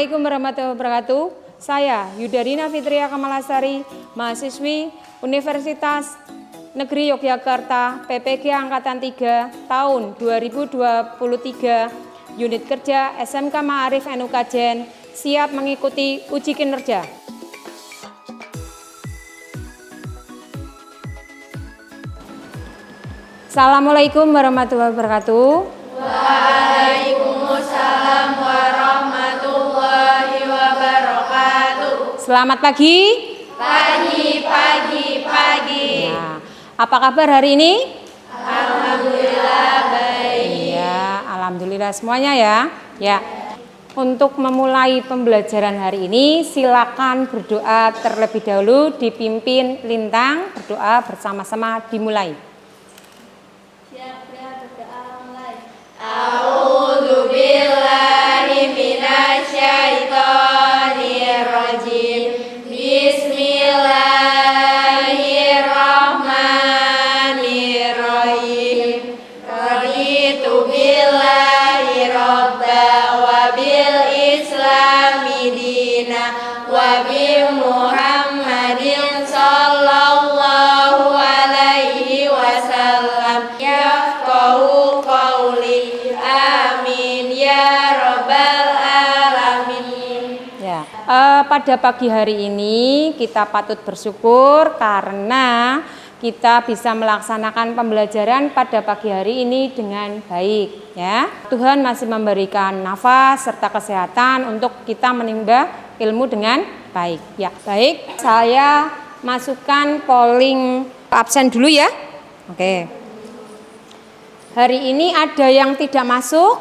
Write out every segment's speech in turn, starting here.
Assalamualaikum warahmatullahi wabarakatuh. Saya Yudarina Fitria Kamalasari, mahasiswi Universitas Negeri Yogyakarta, PPG Angkatan 3, tahun 2023, unit kerja SMK Ma'arif NU Kajen, siap mengikuti uji kinerja. Assalamualaikum warahmatullahi wabarakatuh. Waalaikumsalam warahmatullahi wabarakatuh. Selamat pagi. Pagi. Nah, apa kabar hari ini? Alhamdulillah baik. Iya, alhamdulillah semuanya ya. Ya. Untuk memulai pembelajaran hari ini, silakan berdoa terlebih dahulu dipimpin Lintang. Berdoa bersama-sama dimulai. A'udzu billahi minasyaitonir rajim. Bismillahirrahmanirrahim. Raditu billahi robba wa bil islami dina wa bi Muhammadin sallallahu alaihi wasallam yafqahu qawli. Amin ya rabbal alamin. Ya, pada pagi hari ini kita patut bersyukur karena kita bisa melaksanakan pembelajaran pada pagi hari ini dengan baik ya. Tuhan masih memberikan nafas serta kesehatan untuk kita menimba ilmu dengan baik. Ya, baik. Saya masukkan polling absen dulu ya. Oke. Hari ini ada yang tidak masuk?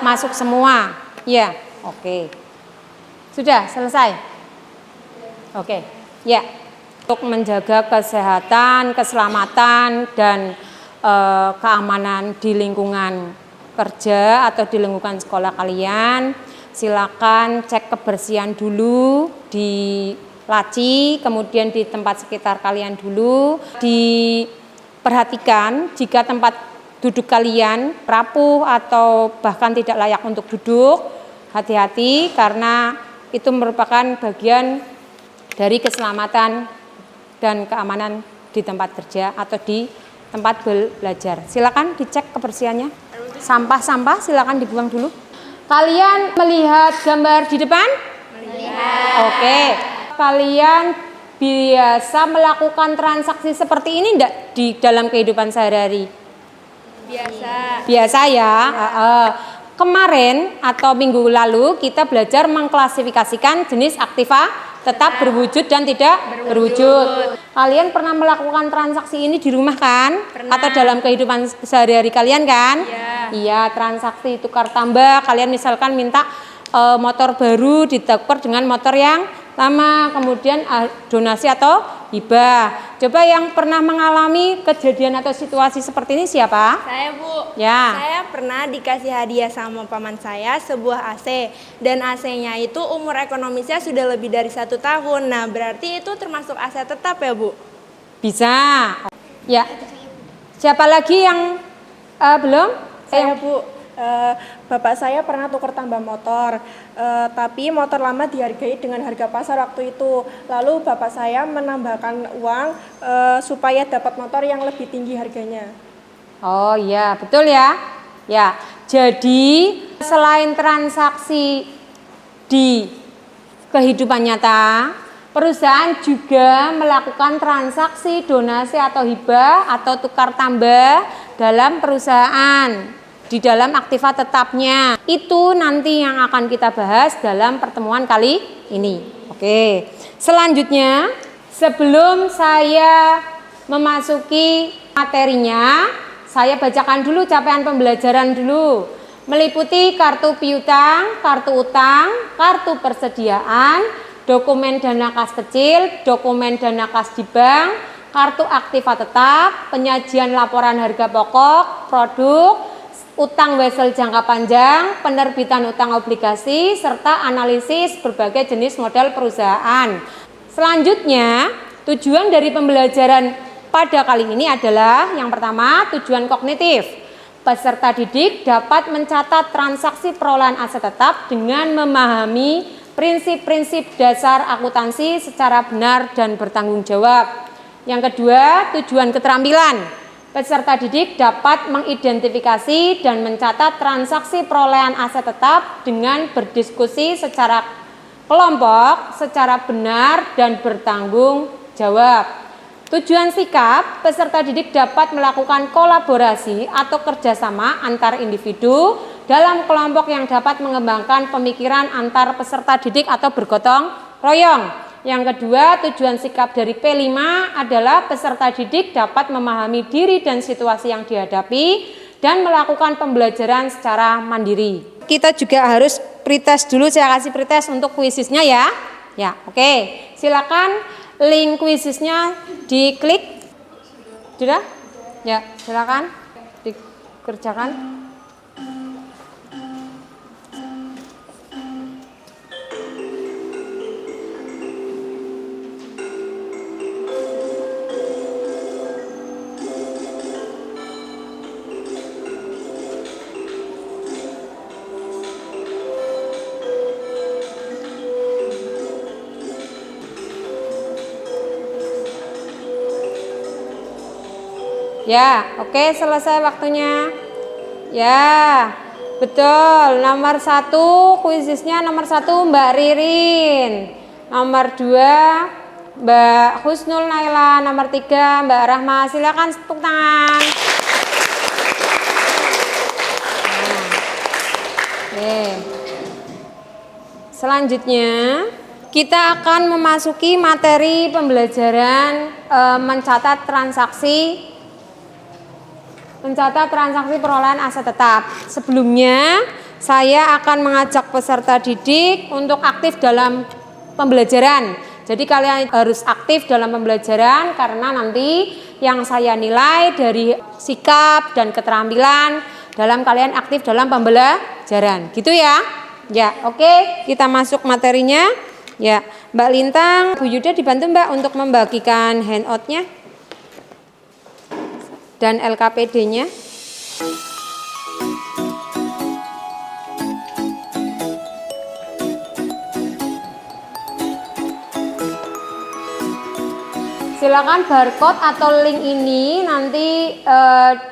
Masuk semua. Ya, oke. Sudah selesai? Oke. Ya. Untuk menjaga kesehatan, keselamatan, dan keamanan di lingkungan kerja atau di lingkungan sekolah kalian, silakan cek kebersihan dulu di laci, kemudian di tempat sekitar kalian dulu. Diperhatikan jika tempat duduk kalian rapuh atau bahkan tidak layak untuk duduk, hati-hati karena itu merupakan bagian dari keselamatan dan keamanan di tempat kerja atau di tempat belajar. Silakan dicek kebersihannya. Sampah-sampah silakan dibuang dulu. Kalian melihat gambar di depan? Melihat. Oke. Kalian biasa melakukan transaksi seperti ini enggak di dalam kehidupan sehari-hari? Biasa. Biasa ya. Kemarin atau minggu lalu kita belajar mengklasifikasikan jenis aktiva tetap berwujud dan tidak berwujud. Kalian pernah melakukan transaksi ini di rumah kan? Pernah. Atau dalam kehidupan sehari-hari kalian kan? Iya. Iya, transaksi tukar tambah. Kalian misalkan minta motor baru ditukar dengan motor yang lama, kemudian donasi atau hibah. Coba yang pernah mengalami kejadian atau situasi seperti ini siapa? Saya, Bu. Ya. Saya pernah dikasih hadiah sama paman saya sebuah AC, dan AC-nya itu umur ekonomisnya sudah lebih dari 1 tahun. Nah, berarti itu termasuk aset tetap ya, Bu? Bisa. Ya. Siapa lagi yang belum? Saya, Bu. Bapak saya pernah tukar tambah motor, tapi motor lama dihargai dengan harga pasar waktu itu. Lalu bapak saya menambahkan uang supaya dapat motor yang lebih tinggi harganya. Oh iya, betul ya. Ya, jadi selain transaksi di kehidupan nyata, perusahaan juga melakukan transaksi donasi atau hibah atau tukar tambah dalam perusahaan. Di dalam aktiva tetapnya. Itu nanti yang akan kita bahas dalam pertemuan kali ini. Oke. Selanjutnya, sebelum saya memasuki materinya, saya bacakan dulu capaian pembelajaran dulu. Meliputi kartu piutang, kartu utang, kartu persediaan, dokumen dana kas kecil, dokumen dana kas di bank, kartu aktiva tetap, penyajian laporan harga pokok, produk, utang wesel jangka panjang, penerbitan utang obligasi, serta analisis berbagai jenis modal perusahaan. Selanjutnya, tujuan dari pembelajaran pada kali ini adalah yang pertama, tujuan kognitif. Peserta didik dapat mencatat transaksi perolehan aset tetap dengan memahami prinsip-prinsip dasar akuntansi secara benar dan bertanggung jawab. Yang kedua, tujuan keterampilan. Peserta didik dapat mengidentifikasi dan mencatat transaksi perolehan aset tetap dengan berdiskusi secara kelompok, secara benar dan bertanggung jawab. Tujuan sikap, peserta didik dapat melakukan kolaborasi atau kerjasama antar individu dalam kelompok yang dapat mengembangkan pemikiran antar peserta didik atau bergotong royong. Yang kedua, tujuan sikap dari P5 adalah peserta didik dapat memahami diri dan situasi yang dihadapi dan melakukan pembelajaran secara mandiri. Kita juga harus pretest dulu, saya kasih pretest untuk kuisisnya ya. Ya, oke. Silakan link kuisisnya diklik. Sudah? Ya, silakan dikerjakan. Ya, oke, selesai waktunya. Ya, betul. Nomor 1 kuisisnya nomor 1 Mbak Ririn. Nomor 2 Mbak Husnul Naila. Nomor 3 Mbak Rahma. Silakan tepuk tangan. Oke. Selanjutnya kita akan memasuki materi pembelajaran mencatat transaksi perolehan aset tetap. Sebelumnya, saya akan mengajak peserta didik untuk aktif dalam pembelajaran. Jadi kalian harus aktif dalam pembelajaran karena nanti yang saya nilai dari sikap dan keterampilan dalam kalian aktif dalam pembelajaran. Gitu ya? Ya, oke. Kita masuk materinya. Ya, Mbak Lintang, Bu Yuda dibantu Mbak untuk membagikan handout-nya dan LKPD-nya. Silakan barcode atau link ini nanti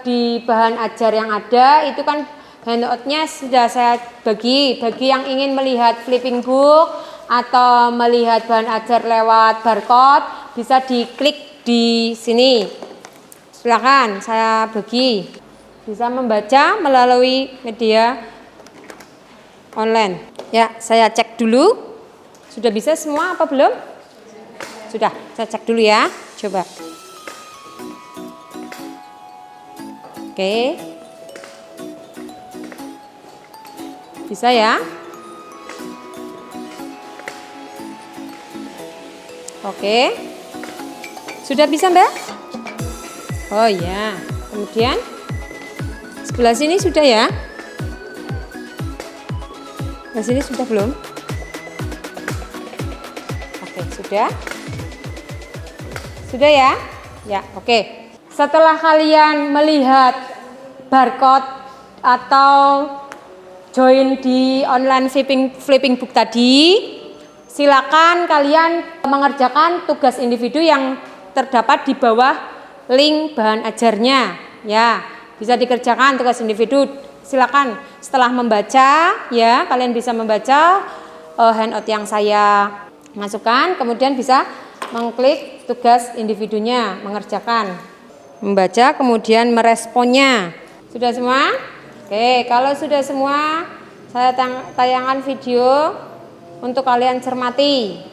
di bahan ajar yang ada itu kan handout-nya sudah saya bagi yang ingin melihat flipping book atau melihat bahan ajar lewat barcode bisa diklik di sini. Silakan, saya bagi. Bisa membaca melalui media online. Ya, saya cek dulu. Sudah bisa semua apa belum? Sudah, saya cek dulu ya. Coba. Oke. Bisa ya? Oke. Sudah bisa, Mbak? Oh ya, kemudian sebelah sini sudah ya? Sebelah sini sudah belum? Oke, sudah? Sudah ya? Ya, oke. Setelah kalian melihat barcode atau join di online flipping book tadi, silakan kalian mengerjakan tugas individu yang terdapat di bawah link bahan ajarnya. Ya, bisa dikerjakan tugas individu. Silakan setelah membaca ya, kalian bisa membaca handout yang saya masukkan, kemudian bisa mengklik tugas individunya, mengerjakan, membaca, kemudian meresponnya. Sudah semua? Oke, kalau sudah semua, saya tayangkan video untuk kalian cermati.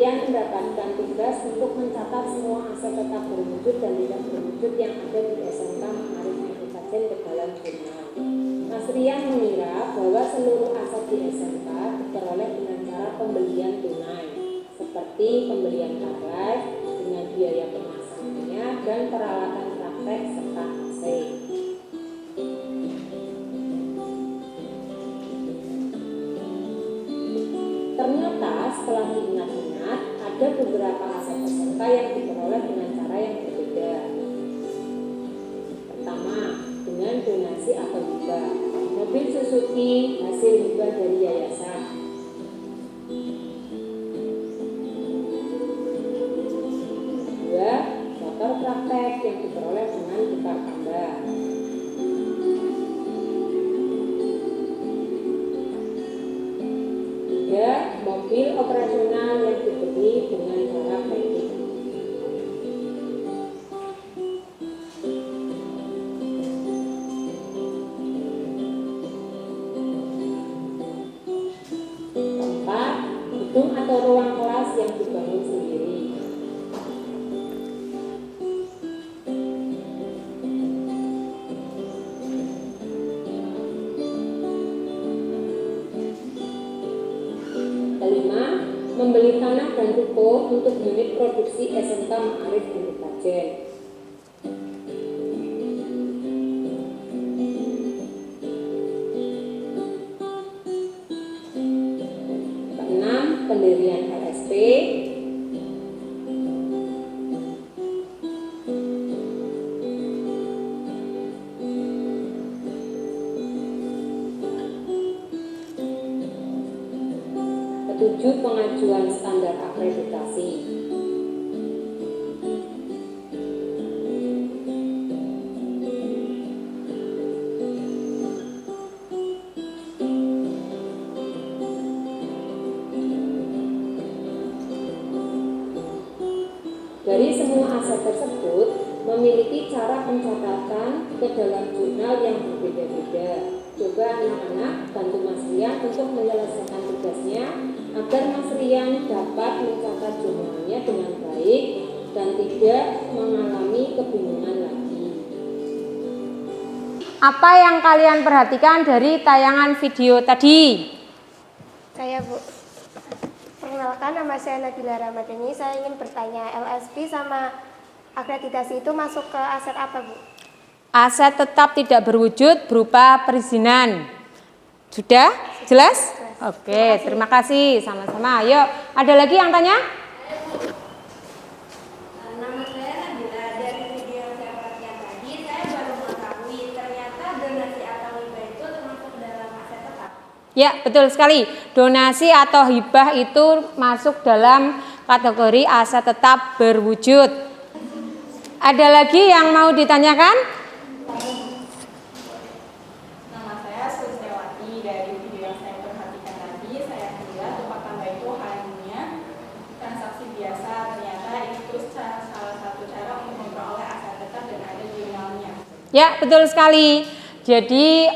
Mendapatkan tugas untuk mencatat semua aset tetap berwujud dan tidak berwujud yang ada di SMK Ma'arif Kabupaten ke dalam jurnal. Mas Rian mengira bahwa seluruh aset di SMK diperoleh dengan cara pembelian tunai, seperti pembelian tablet dengan biaya pemasangannya dan peralatan praktek serta AC. Ternyata setelah diingat-ingat, ada beberapa aset SMK yang diperoleh dengan cara yang berbeda. Pertama, dengan donasi atau hibah. Mobil Suzuki hasil hibah dari yayasan. Kedua, motor praktek yang diperoleh dengan tukar tambah. Tiga, mobil operasional yang dibeli dengan cara kredit. Keempat, gedung atau ruang kelas yang dibangun sendiri. Kelima, membeli tanah dan ruko untuk unit produksi SMK Ma'arif Bumi Kajen. Keenam, pendirian LSP. Ketujuh, pengajuan standar akreditasi. Dari semua aset tersebut memiliki cara pencatatan ke dalam jurnal yang berbeda-beda. Coba anak-anak bantu Mas Rian untuk menyelesaikan tugasnya agar Mas Rian dapat mencatat jurnalnya dengan baik dan tidak mengalami kebingungan lagi. Apa yang kalian perhatikan dari tayangan video tadi? Saya Bu. Perkenalkan, nama saya Nabila Ramadhani. Saya ingin bertanya, LSP sama akreditasi itu masuk ke aset apa Bu? Aset tetap tidak berwujud berupa perizinan. Sudah? Jelas? Oke, terima kasih. Sama-sama. Ayo, ada lagi yang tanya? Nama saya Nabila. Dari video yang saya perhatikan tadi, saya baru mengetahui ternyata donasi atau hibah itu termasuk dalam aset tetap. Ya, betul sekali. Donasi atau hibah itu masuk dalam kategori aset tetap berwujud. Ada lagi yang mau ditanyakan? Nama saya Susiawati. Dari video yang saya perhatikan tadi, saya kira tukar tambah itu hanya transaksi biasa. Ternyata itu salah satu cara untuk memperoleh aset tetap dan ada jurnalnya. Ya, betul sekali. Jadi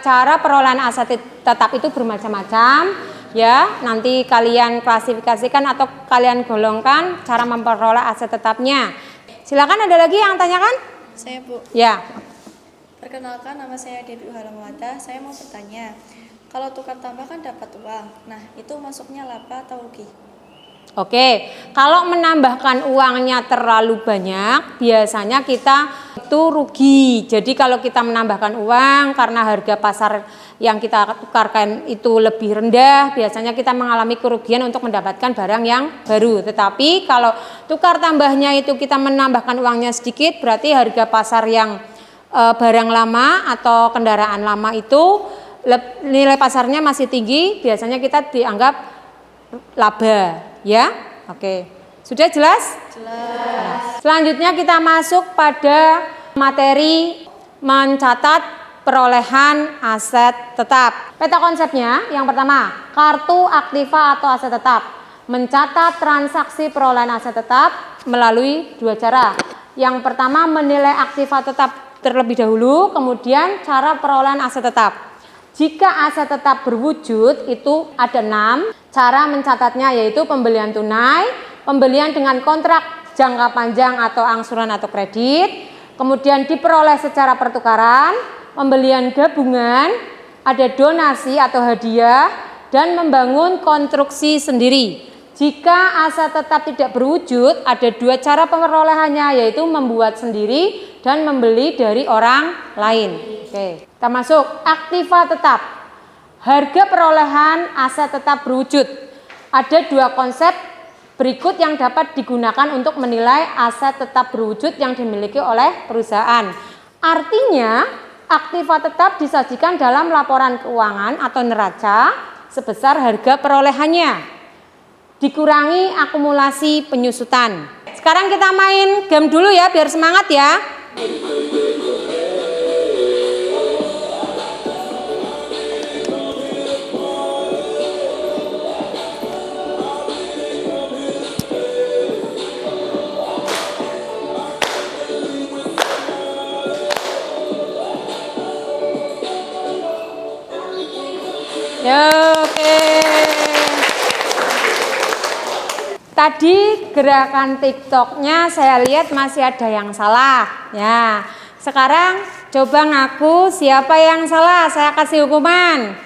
cara perolehan aset tetap itu bermacam-macam. Ya, nanti kalian klasifikasikan atau kalian golongkan cara memperoleh aset tetapnya. Silakan, ada lagi yang tanyakan? Saya Bu. Ya. Perkenalkan, nama saya Devi Uhalamawata. Saya mau bertanya, kalau tukar tambah kan dapat uang. Nah, itu masuknya laba atau rugi? Oke, kalau menambahkan uangnya terlalu banyak, biasanya kita itu rugi. Jadi kalau kita menambahkan uang karena harga pasar yang kita tukarkan itu lebih rendah, biasanya kita mengalami kerugian untuk mendapatkan barang yang baru. Tetapi kalau tukar tambahnya itu kita menambahkan uangnya sedikit, berarti harga pasar yang barang lama atau kendaraan lama itu nilai pasarnya masih tinggi, biasanya kita dianggap laba. Ya, oke. Sudah jelas? Jelas. Selanjutnya kita masuk pada materi mencatat perolehan aset tetap. Peta konsepnya yang pertama, kartu aktiva atau aset tetap. Mencatat transaksi perolehan aset tetap melalui dua cara. Yang pertama, menilai aktiva tetap terlebih dahulu, kemudian cara perolehan aset tetap. Jika aset tetap berwujud itu ada 6 cara mencatatnya, yaitu pembelian tunai, pembelian dengan kontrak jangka panjang atau angsuran atau kredit, kemudian diperoleh secara pertukaran, pembelian gabungan, ada donasi atau hadiah, dan membangun konstruksi sendiri. Jika aset tetap tidak berwujud, ada dua cara perolehannya, yaitu membuat sendiri dan membeli dari orang lain. Oke, kita masuk aktiva tetap. Harga perolehan aset tetap berwujud. Ada dua konsep berikut yang dapat digunakan untuk menilai aset tetap berwujud yang dimiliki oleh perusahaan. Artinya, aktiva tetap disajikan dalam laporan keuangan atau neraca sebesar harga perolehannya, dikurangi akumulasi penyusutan. Sekarang kita main game dulu ya, biar semangat ya. Oke. Tadi gerakan TikToknya saya lihat masih ada yang salah. Ya, sekarang coba ngaku siapa yang salah. Saya kasih hukuman.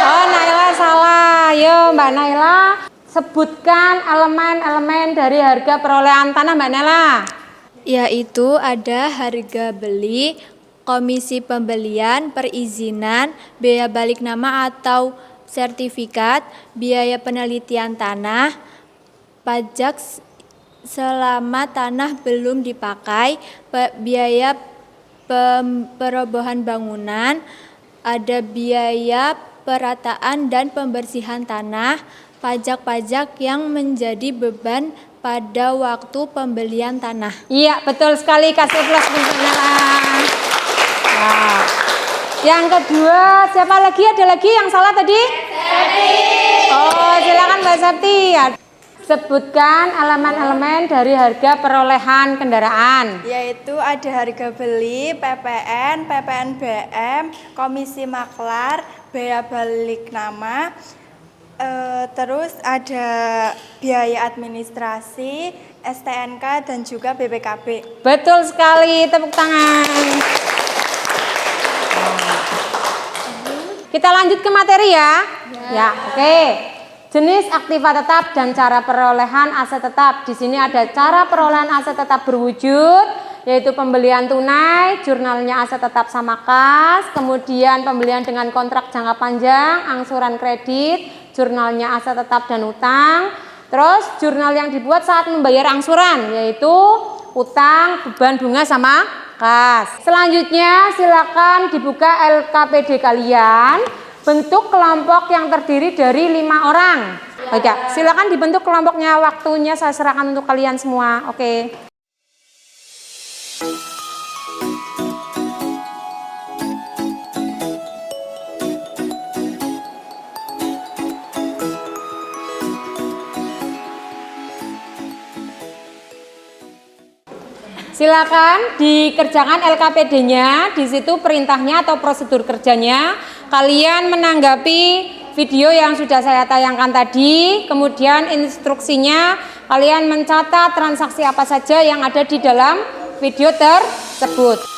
Oh, Naila salah. Yo, Mbak Naila, sebutkan elemen-elemen dari harga perolehan tanah, Mbak Naila. Yaitu ada harga beli, komisi pembelian, perizinan, biaya balik nama atau sertifikat, biaya penelitian tanah, pajak selama tanah belum dipakai, biaya perobohan bangunan, ada biaya perataan dan pembersihan tanah, pajak-pajak yang menjadi beban pada waktu pembelian tanah. Iya, betul sekali. Kasih plus benar. Nah, yang kedua, siapa lagi? Ada lagi yang salah tadi? Septi. Oh, silakan Mbak Septi. Sebutkan elemen-elemen dari harga perolehan kendaraan. Yaitu ada harga beli, PPN, PPNBM, komisi maklar, biaya balik nama, terus ada biaya administrasi, STNK dan juga BPKB. Betul sekali, tepuk tangan. Kita lanjut ke materi ya. Ya, oke. Jenis aktiva tetap dan cara perolehan aset tetap. Di sini ada cara perolehan aset tetap berwujud, yaitu pembelian tunai, jurnalnya aset tetap sama kas, kemudian pembelian dengan kontrak jangka panjang, angsuran kredit, jurnalnya aset tetap dan utang. Terus jurnal yang dibuat saat membayar angsuran, yaitu utang, beban bunga sama kas. Selanjutnya silakan dibuka LKPD kalian. Bentuk kelompok yang terdiri dari 5 orang. Oke, silakan dibentuk kelompoknya. Waktunya saya serahkan untuk kalian semua. Oke. Silakan dikerjakan LKPD-nya, di situ perintahnya atau prosedur kerjanya. Kalian menanggapi video yang sudah saya tayangkan tadi, kemudian instruksinya kalian mencatat transaksi apa saja yang ada di dalam video tersebut.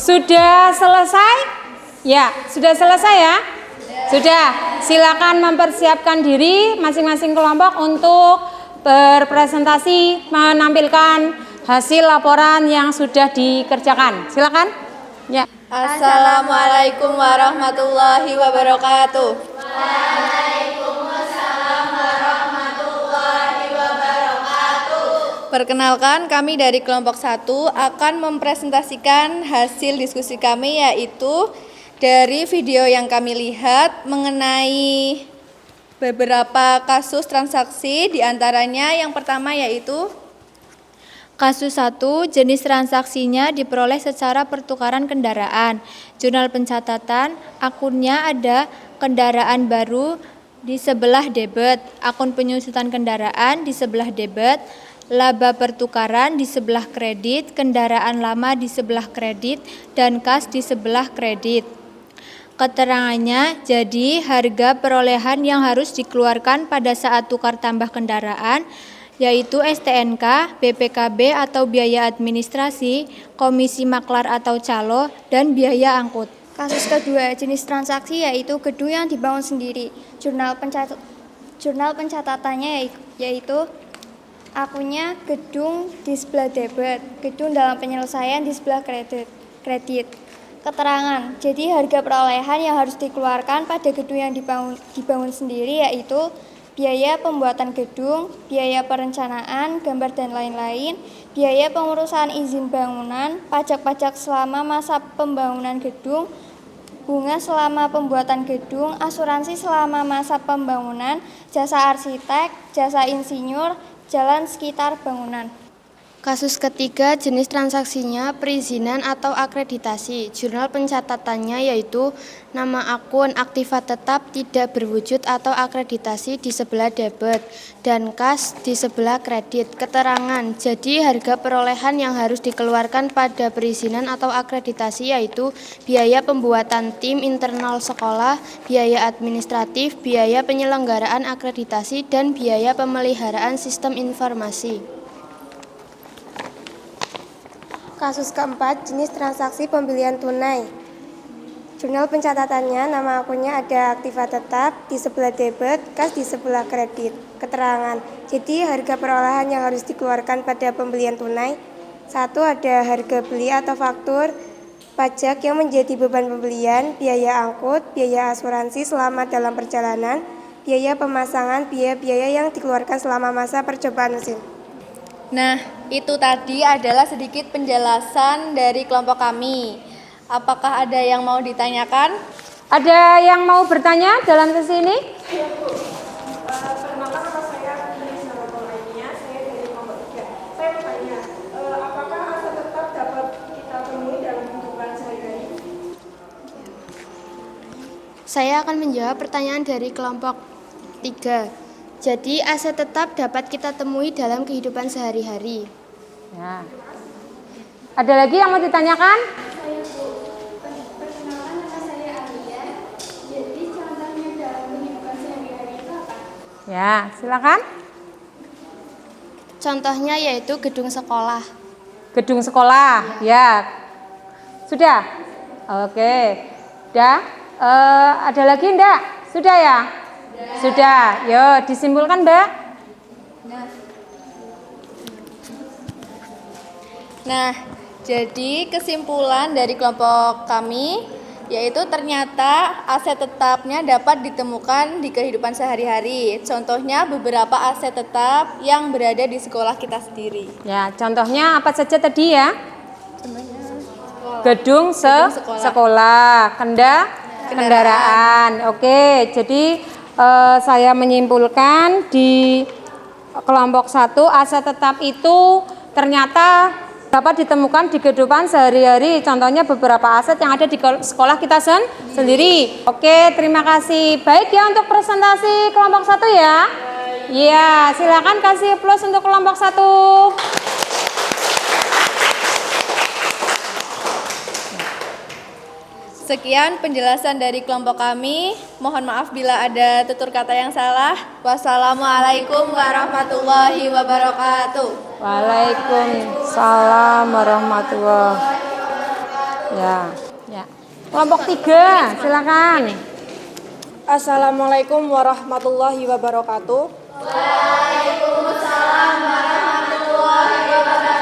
Sudah selesai? Ya, sudah selesai ya? Sudah. Silakan mempersiapkan diri masing-masing kelompok untuk berpresentasi menampilkan hasil laporan yang sudah dikerjakan. Silakan. Ya. Assalamualaikum warahmatullahi wabarakatuh. Perkenalkan, kami dari kelompok 1 akan mempresentasikan hasil diskusi kami, yaitu dari video yang kami lihat mengenai beberapa kasus transaksi, diantaranya yang pertama yaitu Kasus 1, jenis transaksinya diperoleh secara pertukaran kendaraan. Jurnal pencatatan, akunnya ada kendaraan baru di sebelah debit, akun penyusutan kendaraan di sebelah debit, laba pertukaran di sebelah kredit, kendaraan lama di sebelah kredit, dan kas di sebelah kredit. Keterangannya, jadi harga perolehan yang harus dikeluarkan pada saat tukar tambah kendaraan, yaitu STNK, BPKB atau biaya administrasi, komisi maklar atau calo, dan biaya angkut. Kasus kedua, jenis transaksi yaitu gedung yang dibangun sendiri. Jurnal pencatatannya yaitu akunnya gedung di sebelah debit, gedung dalam penyelesaian di sebelah kredit. Keterangan, jadi harga perolehan yang harus dikeluarkan pada gedung yang dibangun sendiri yaitu biaya pembuatan gedung, biaya perencanaan, gambar dan lain-lain, biaya pengurusan izin bangunan, pajak-pajak selama masa pembangunan gedung, bunga selama pembuatan gedung, asuransi selama masa pembangunan, jasa arsitek, jasa insinyur, jalan sekitar bangunan. Kasus ketiga, jenis transaksinya perizinan atau akreditasi. Jurnal pencatatannya yaitu nama akun, aktiva tetap tidak berwujud atau akreditasi di sebelah debit dan kas di sebelah kredit. Keterangan, jadi harga perolehan yang harus dikeluarkan pada perizinan atau akreditasi yaitu biaya pembuatan tim internal sekolah, biaya administratif, biaya penyelenggaraan akreditasi, dan biaya pemeliharaan sistem informasi. Kasus keempat, jenis transaksi pembelian tunai. Jurnal pencatatannya, nama akunnya ada aktiva tetap di sebelah debit, kas di sebelah kredit. Keterangan, jadi harga perolehan yang harus dikeluarkan pada pembelian tunai. 1. Ada harga beli atau faktur, pajak yang menjadi beban pembelian, biaya angkut, biaya asuransi selama dalam perjalanan, biaya pemasangan, biaya-biaya yang dikeluarkan selama masa percobaan mesin. Nah, itu tadi adalah sedikit penjelasan dari kelompok kami. Apakah ada yang mau ditanyakan? Ada yang mau bertanya dalam sesi ini? Iya, Bu. Perkenalkan nama saya Lainnya, saya dari kelompok 3. Saya bertanya, apakah aset tetap dapat kita temui dalam kehidupan sehari-hari? Saya akan menjawab pertanyaan dari kelompok 3. Jadi, aset tetap dapat kita temui dalam kehidupan sehari-hari. Ya. Ada lagi yang mau ditanyakan? Saya perkenalkan nama saya Alia. Jadi contohnya dalam kehidupan sehari-hari itu apa? Ya, silakan. Contohnya yaitu gedung sekolah. Gedung sekolah, ya. Sudah? Oke. Sudah? Ada lagi enggak? Sudah ya? Sudah. Yo, disimpulkan, Mbak. Nah, jadi kesimpulan dari kelompok kami yaitu ternyata aset tetapnya dapat ditemukan di kehidupan sehari-hari. Contohnya beberapa aset tetap yang berada di sekolah kita sendiri. Ya, contohnya apa saja tadi ya? Gedung sekolah, kendaraan. Oke, jadi saya menyimpulkan di kelompok 1 aset tetap itu ternyata dapat ditemukan di kehidupan sehari-hari. Contohnya beberapa aset yang ada di sekolah kita sendiri. Oke, terima kasih. Baik ya untuk presentasi kelompok 1 ya. Iya, silakan kasih plus untuk kelompok 1. Sekian penjelasan dari kelompok kami. Mohon maaf bila ada tutur kata yang salah. Wassalamualaikum warahmatullahi wabarakatuh. Waalaikumsalam warahmatullahi wabarakatuh. Ya. Kelompok 3, silakan. Assalamualaikum warahmatullahi wabarakatuh. Waalaikumsalam warahmatullahi wabarakatuh.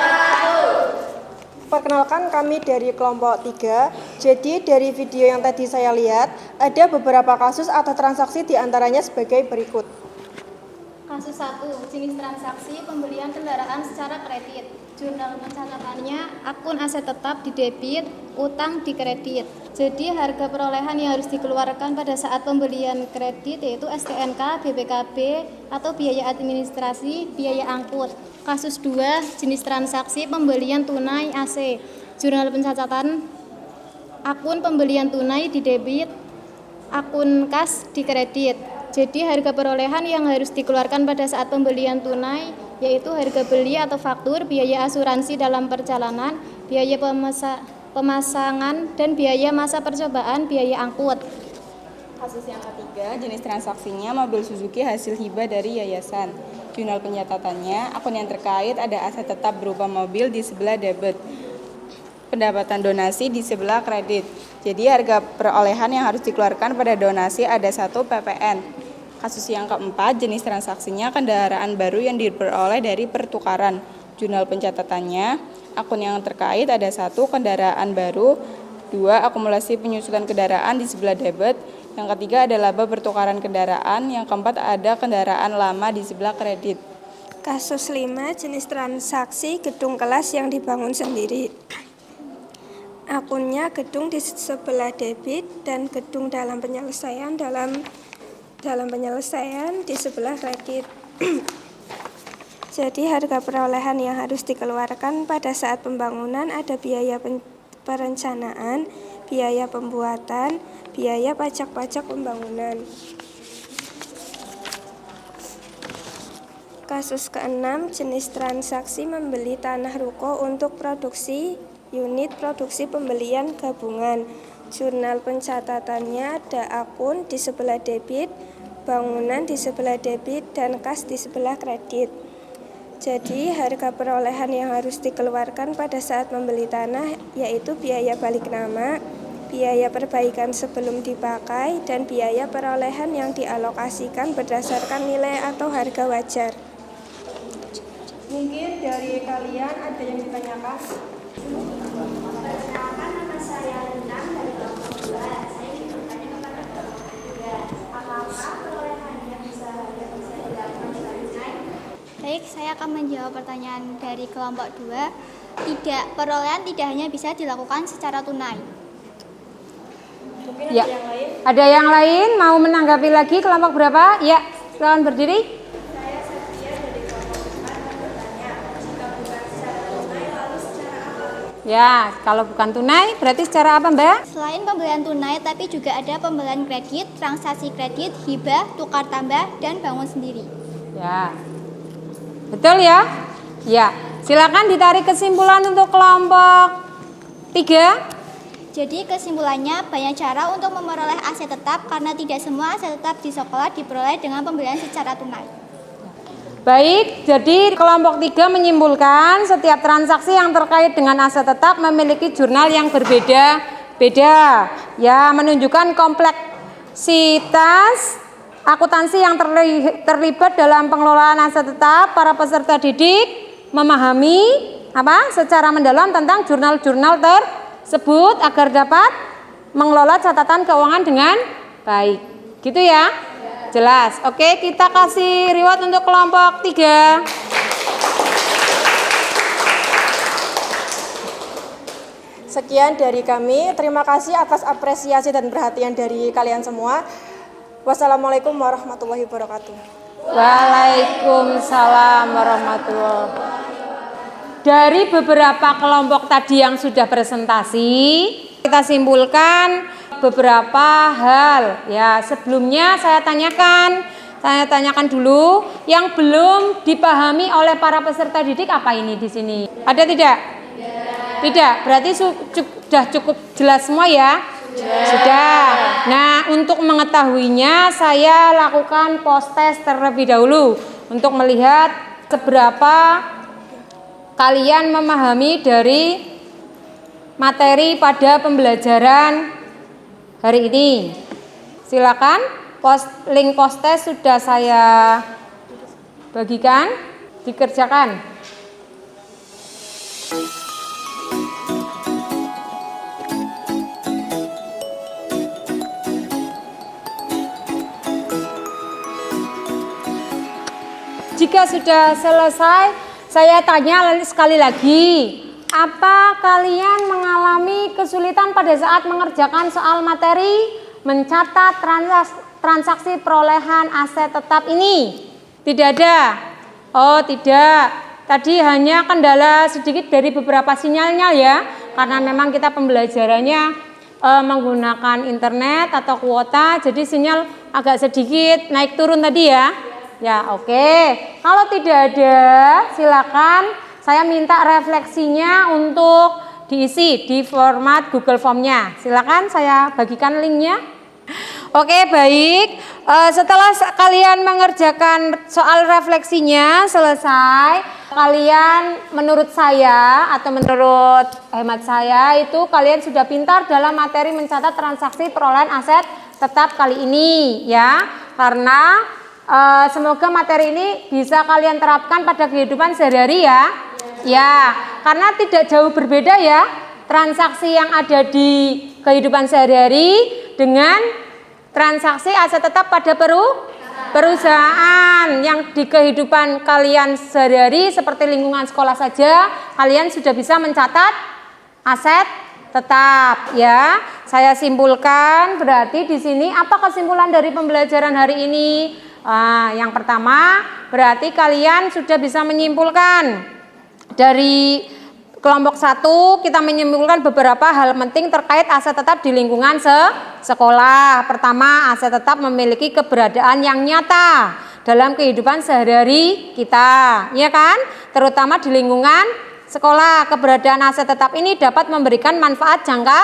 Perkenalkan kami dari kelompok 3. Jadi dari video yang tadi saya lihat, ada beberapa kasus atau transaksi diantaranya sebagai berikut. Kasus 1, jenis transaksi pembelian kendaraan secara kredit. Jurnal pencatatannya, akun aset tetap di debit, utang di kredit. Jadi harga perolehan yang harus dikeluarkan pada saat pembelian kredit yaitu STNK, BPKB, atau biaya administrasi, biaya angkut. Kasus 2, jenis transaksi pembelian tunai AC. Jurnal pencatatan, akun pembelian tunai di debit, akun kas di kredit. Jadi harga perolehan yang harus dikeluarkan pada saat pembelian tunai yaitu harga beli atau faktur, biaya asuransi dalam perjalanan, biaya pemasangan, dan biaya masa percobaan, biaya angkut. Kasus yang ketiga, jenis transaksinya mobil Suzuki hasil hibah dari yayasan. Jurnal pencatatannya, akun yang terkait ada aset tetap berupa mobil di sebelah debit, pendapatan donasi di sebelah kredit. Jadi harga perolehan yang harus dikeluarkan pada donasi ada 1 PPN. Kasus yang keempat, jenis transaksinya kendaraan baru yang diperoleh dari pertukaran. Jurnal pencatatannya, akun yang terkait ada 1 kendaraan baru, 2 akumulasi penyusutan kendaraan di sebelah debit, yang ketiga ada laba pertukaran kendaraan, yang keempat ada kendaraan lama di sebelah kredit. Kasus 5, jenis transaksi gedung kelas yang dibangun sendiri. Akunnya gedung di sebelah debit dan gedung dalam penyelesaian di sebelah kredit. Jadi harga perolehan yang harus dikeluarkan pada saat pembangunan ada biaya perencanaan, biaya pembuatan, biaya pajak-pajak pembangunan. Kasus ke-6, jenis transaksi membeli tanah ruko untuk produksi unit produksi pembelian gabungan. Jurnal pencatatannya ada akun di sebelah debit, bangunan di sebelah debit, dan kas di sebelah kredit. Jadi harga perolehan yang harus dikeluarkan pada saat membeli tanah yaitu biaya balik nama, biaya perbaikan sebelum dipakai, dan biaya perolehan yang dialokasikan berdasarkan nilai atau harga wajar. Mungkin dari kalian ada yang ditanyakan? Perkenalkan, nama saya Lintang dari kelompok 2. Saya ingin bertanya kepada kelompok 3. Apakah perolehannya bisa dilakukan secara tunai? Baik, saya akan menjawab pertanyaan dari kelompok 2. Tidak, perolehan tidak hanya bisa dilakukan secara tunai. Mungkin Ya. ada yang lain? Ada yang lain mau menanggapi lagi kelompok berapa? Ya, silakan berdiri. Saya Satria dari kelompok 4 mau bertanya, jika bukan secara tunai lalu secara apa? Ya, kalau bukan tunai berarti secara apa, Mbak? Selain pembelian tunai, tapi juga ada pembelian kredit, transaksi kredit, hibah, tukar tambah, dan bangun sendiri. Ya. Betul ya? Ya. Silakan ditarik kesimpulan untuk kelompok 3. Jadi kesimpulannya banyak cara untuk memperoleh aset tetap karena tidak semua aset tetap di sekolah diperoleh dengan pembelian secara tunai. Baik, jadi kelompok 3 menyimpulkan setiap transaksi yang terkait dengan aset tetap memiliki jurnal yang berbeda-beda. Ya, menunjukkan kompleksitas akuntansi yang terlibat dalam pengelolaan aset tetap. Para peserta didik memahami secara mendalam tentang jurnal-jurnal tersebut agar dapat mengelola catatan keuangan dengan baik. Gitu ya? Jelas. Oke, kita kasih reward untuk kelompok 3. Sekian dari kami. Terima kasih atas apresiasi dan perhatian dari kalian semua. Wassalamualaikum warahmatullahi wabarakatuh. Waalaikumsalam warahmatullahi wabarakatuh. Dari beberapa kelompok tadi yang sudah presentasi, kita simpulkan beberapa hal. Ya, sebelumnya saya tanyakan dulu yang belum dipahami oleh para peserta didik apa ini di sini. Ada tidak? Tidak. Berarti sudah cukup jelas semua ya? Sudah. Nah, untuk mengetahuinya saya lakukan post test terlebih dahulu untuk melihat seberapa kalian memahami dari materi pada pembelajaran hari ini. Silakan, link post test sudah saya bagikan, dikerjakan. jika sudah selesai, saya tanya sekali lagi. Apa kalian mengalami kesulitan pada saat mengerjakan soal materi mencatat transaksi perolehan aset tetap ini? Tidak ada? Oh tidak, tadi hanya kendala sedikit dari beberapa sinyalnya ya, karena memang kita pembelajarannya menggunakan internet atau kuota, jadi sinyal agak sedikit naik turun tadi ya. Ya oke, kalau tidak ada silakan saya minta refleksinya untuk diisi di format Google Form-nya. Silakan saya bagikan linknya. Oke baik, setelah kalian mengerjakan soal refleksinya selesai, kalian menurut saya atau menurut hemat saya itu kalian sudah pintar dalam materi mencatat transaksi perolehan aset tetap kali ini ya, karena semoga materi ini bisa kalian terapkan pada kehidupan sehari-hari ya. Ya, karena tidak jauh berbeda ya transaksi yang ada di kehidupan sehari-hari dengan transaksi aset tetap pada perusahaan yang di kehidupan kalian sehari-hari seperti lingkungan sekolah saja kalian sudah bisa mencatat aset tetap ya. Saya simpulkan berarti di sini apa kesimpulan dari pembelajaran hari ini? Yang pertama berarti kalian sudah bisa menyimpulkan dari kelompok 1 kita menyimpulkan beberapa hal penting terkait aset tetap di lingkungan sekolah. Pertama, aset tetap memiliki keberadaan yang nyata dalam kehidupan sehari-hari kita, ya kan? Terutama di lingkungan sekolah. Keberadaan aset tetap ini dapat memberikan manfaat jangka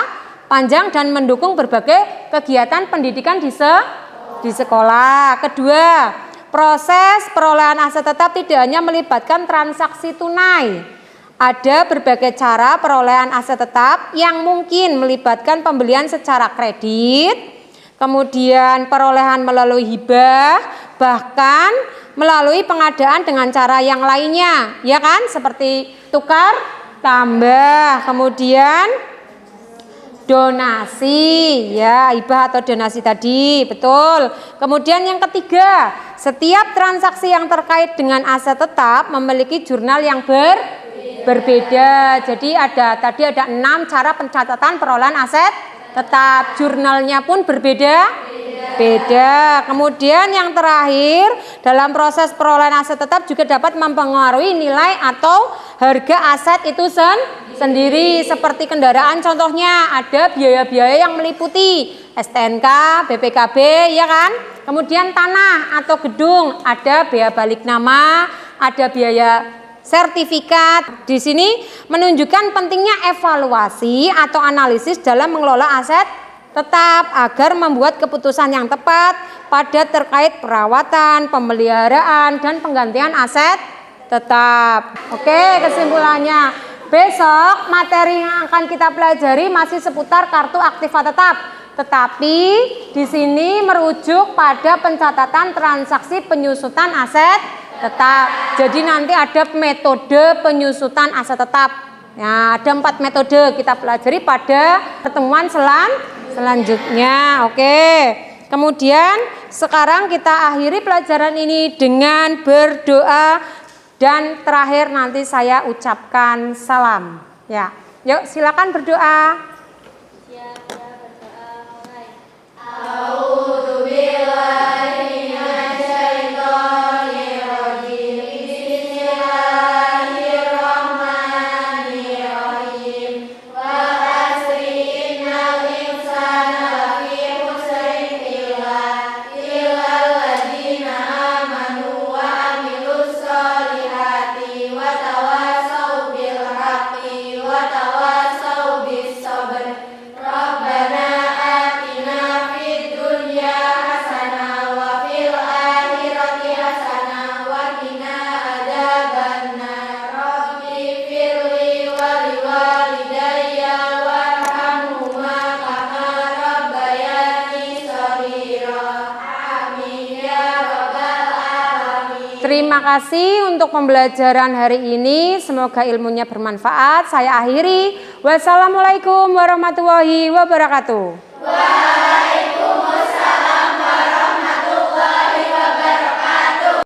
panjang dan mendukung berbagai kegiatan pendidikan di sekolah. Kedua, proses perolehan aset tetap tidak hanya melibatkan transaksi tunai. Ada berbagai cara perolehan aset tetap yang mungkin melibatkan pembelian secara kredit, kemudian perolehan melalui hibah, bahkan melalui pengadaan dengan cara yang lainnya, ya kan? Seperti tukar tambah, kemudian donasi, ya hibah atau donasi tadi, betul. Kemudian yang ketiga, setiap transaksi yang terkait dengan aset tetap memiliki jurnal yang berbeda. Jadi tadi ada 6 cara pencatatan perolehan aset tetap, jurnalnya pun beda. Kemudian yang terakhir, dalam proses perolehan aset tetap juga dapat mempengaruhi nilai atau harga aset itu sendiri. Seperti kendaraan contohnya ada biaya-biaya yang meliputi STNK, BPKB, ya kan? Kemudian tanah atau gedung ada biaya balik nama, ada biaya sertifikat. Di sini menunjukkan pentingnya evaluasi atau analisis dalam mengelola aset tetap agar membuat keputusan yang tepat pada terkait perawatan, pemeliharaan, dan penggantian aset tetap. Oke, kesimpulannya besok materi yang akan kita pelajari masih seputar kartu aktiva tetap, tetapi di sini merujuk pada pencatatan transaksi penyusutan aset tetap. Jadi nanti ada metode penyusutan aset tetap. Ya, ada 4 metode kita pelajari pada pertemuan selanjutnya. Oke. Kemudian sekarang kita akhiri pelajaran ini dengan berdoa dan terakhir nanti saya ucapkan salam. Ya. Yuk silakan berdoa. Terima kasih untuk pembelajaran hari ini. Semoga ilmunya bermanfaat. Saya akhiri. Wassalamualaikum warahmatullahi wabarakatuh.